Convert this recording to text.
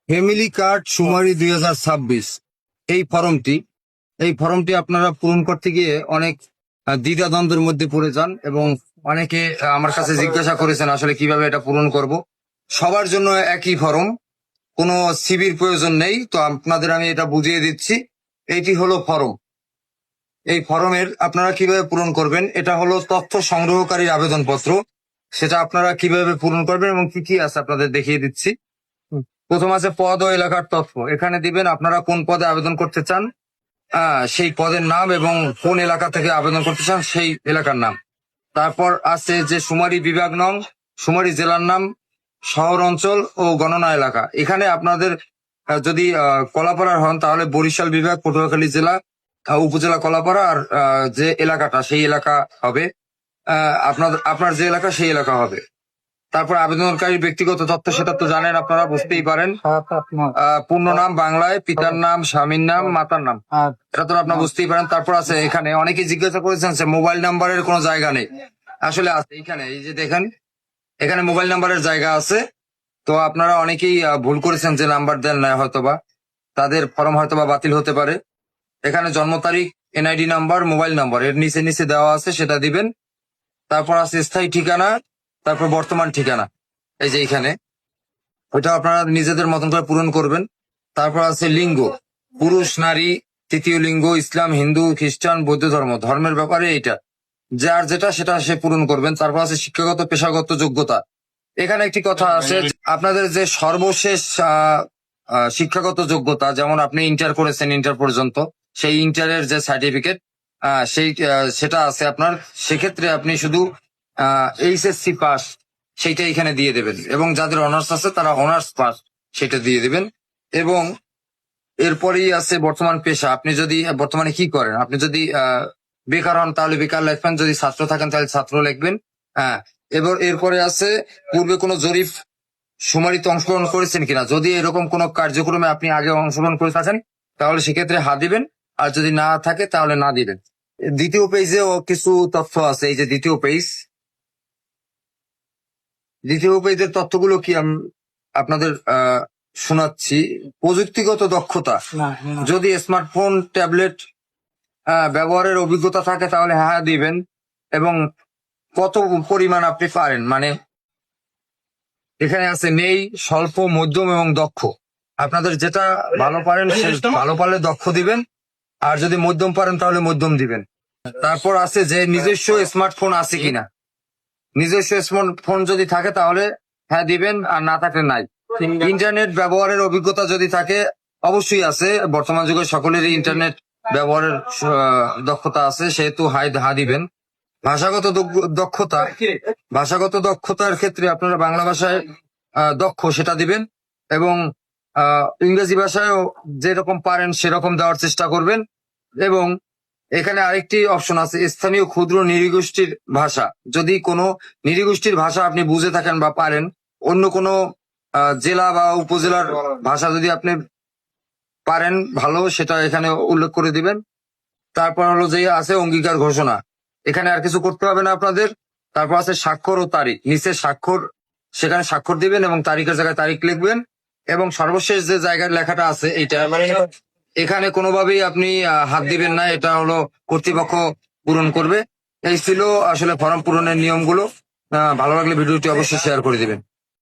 Family card সুমারি 2026 এই ফর্মটি আপনারা পূরণ করতে গিয়ে অনেক দ্বিধাদ্বন্দ্বের মধ্যে পড়ে যান এবং অনেকে আমার কাছে জিজ্ঞাসা করেছেন আসলে কিভাবে এটা পূরণ করব। সবার জন্য একই ফর্ম, কোনো সিভির প্রয়োজন নেই। তো আপনাদের আমি এটা বুঝিয়ে দিচ্ছি। এইটি হলো ফর্ম। এই ফর্মের আপনারা কিভাবে পূরণ করবেন, এটা হলো তথ্য সংগ্রহকারীর আবেদনপত্র। সেটা আপনারা কিভাবে পূরণ করবেন এবং কি কি আছে আপনাদের দেখিয়ে দিচ্ছি। প্রথম আছে পদ ও এলাকার তথ্য। এখানে দিবেন আপনারা কোন পদে আবেদন করতে চান, সেই পদের নাম এবং কোন এলাকা থেকে আবেদন করতে চান সেই এলাকার নাম। তারপর আছে যে সুমারি বিভাগ নং, সুমারি জেলার নাম, শহর অঞ্চল ও গণনা এলাকা। এখানে আপনাদের যদি কলাপাড়ার হন তাহলে বরিশাল বিভাগ, পটুয়াখালী জেলা, উপজেলা কলাপাড়া, আর যে এলাকাটা সেই এলাকা হবে। আপনার যে এলাকা সেই এলাকা হবে। তারপর আবেদনকারীর ব্যক্তিগত তথ্য, সেটা তো জানেন আপনারা, বুঝতেই পারেন। পূর্ণ নাম বাংলায়, পিতার নাম, স্বামীর নাম, মাতার নাম, এটা তো আপনারা বুঝতেই পারেন। তারপর আছে এখানে অনেকেই জিজ্ঞাসা করেছেন যে মোবাইল নাম্বারের কোনো জায়গা নেই। আসলে আছে এখানে, এই যে দেখেন এখানে মোবাইল নাম্বারের জায়গা আছে। তো আপনারা অনেকেই ভুল করেছেন যে নাম্বার দেন না, হয়তোবা তাদের ফর্ম হয়তোবা বাতিল হতে পারে। এখানে জন্ম তারিখ, এনআইডি নাম্বার, মোবাইল নাম্বার এর নিচে নিচে দেওয়া আছে, সেটা দিবেন। তারপর আছে স্থায়ী ঠিকানা, তারপর বর্তমান ঠিকানা, এই যে এখানে, ওইটা আপনারা নিজেদের মতন করে পূরণ করবেন। তারপর আছে লিঙ্গ, পুরুষ, নারী, তৃতীয় লিঙ্গ, ইসলাম, হিন্দু, খ্রিস্টান, বৌদ্ধ ধর্মের ব্যাপারে এইটা যার যেটা সেটা সে পূরণ করবেন। তারপর আছে শিক্ষাগত পেশাগত যোগ্যতা। এখানে একটি কথা আছে, আপনাদের যে সর্বশেষ শিক্ষাগত যোগ্যতা, যেমন আপনি ইন্টার করেছেন, ইন্টার পর্যন্ত, সেই ইন্টারের যে সার্টিফিকেট সেটা আছে আপনার, সেক্ষেত্রে আপনি শুধু এইচএসসি পাস সেইটা এখানে দিয়ে দেবেন, এবং যাদের অনার্স আছে তারা অনার্স পাস সেটা দিয়ে দেবেন। এবং এরপরেই আছে বর্তমান পেশা। আপনি যদি বর্তমানে কি করেন, আপনি যদি বেকার হন তাহলে বেকার লিখবেন, যদি ছাত্র থাকেন তাহলে ছাত্র লিখবেন। হ্যাঁ, এরপরে আছে পূর্বে কোনো জরিপ শুমারিতে অংশগ্রহণ করেছেন কিনা। যদি এরকম কোনো কার্যক্রমে আপনি আগে অংশগ্রহণ করে থাকেন তাহলে সেক্ষেত্রে হা দিবেন, আর যদি না থাকে তাহলে না দিবেন। দ্বিতীয় পেজেও কিছু তথ্য আছে, এই যে দ্বিতীয় পেজের তথ্যগুলো কি আপনাদের শোনাচ্ছি। প্রযুক্তিগত দক্ষতা, যদি স্মার্টফোন, ট্যাবলেট ব্যবহারের অভিজ্ঞতা থাকে তাহলে হ্যাঁ দিবেন, এবং কত পরিমাণ আপনি পারেন, মানে এখানে আছে নেই, স্বল্প, মধ্যম এবং দক্ষ। আপনাদের যেটা ভালো পারেন, ভালো পারলে দক্ষ দিবেন, আর যদি মধ্যম পারেন তাহলে মধ্যম দিবেন। তারপর আছে যে নিজস্ব স্মার্টফোন আছে কিনা। নিজস্ব স্মার্টফোন যদি থাকে তাহলে হ্যাঁ দিবেন, আর না থাকলে নাই। ইন্টারনেট ব্যবহারের অভিজ্ঞতা যদি থাকে, অবশ্যই আছে, বর্তমান যুগে সকলেরই ইন্টারনেট ব্যবহারের দক্ষতা আছে, সেহেতু হা দিবেন। ভাষাগত দক্ষতার ক্ষেত্রে আপনারা বাংলা ভাষায় দক্ষ সেটা দিবেন, এবং ইংরেজি ভাষায়ও যেরকম পারেন সেরকম দেওয়ার চেষ্টা করবেন। এবং এখানে আরেকটি অপশন আছে, স্থানীয় ক্ষুদ্র নৃগোষ্ঠীর ভাষা। যদি কোনো নৃগোষ্ঠীর ভাষা আপনি বুঝে থাকেন বা পারেন, অন্য কোনো জেলা বা উপজেলার ভাষা যদি আপনি পারেন ভালো, সেটা এখানে উল্লেখ করে দিবেন। তারপর হলো যে আছে অঙ্গীকার ঘোষণা, এখানে আর কিছু করতে হবে না আপনাদের। তারপর আছে স্বাক্ষর ও তারিখ, নিচে স্বাক্ষর, সেখানে স্বাক্ষর দিবেন এবং তারিখের জায়গায় তারিখ লিখবেন। এবং সর্বশেষ যে জায়গার লেখাটা আছে এইটা, মানে এখানে কোনোভাবেই আপনি হাত দিবেন না, এটা হলো কর্তৃপক্ষ পূরণ করবে। এই ছিল আসলে ফর্ম পূরণের নিয়মগুলো। ভালো লাগলে ভিডিওটি অবশ্যই শেয়ার করে দিবেন।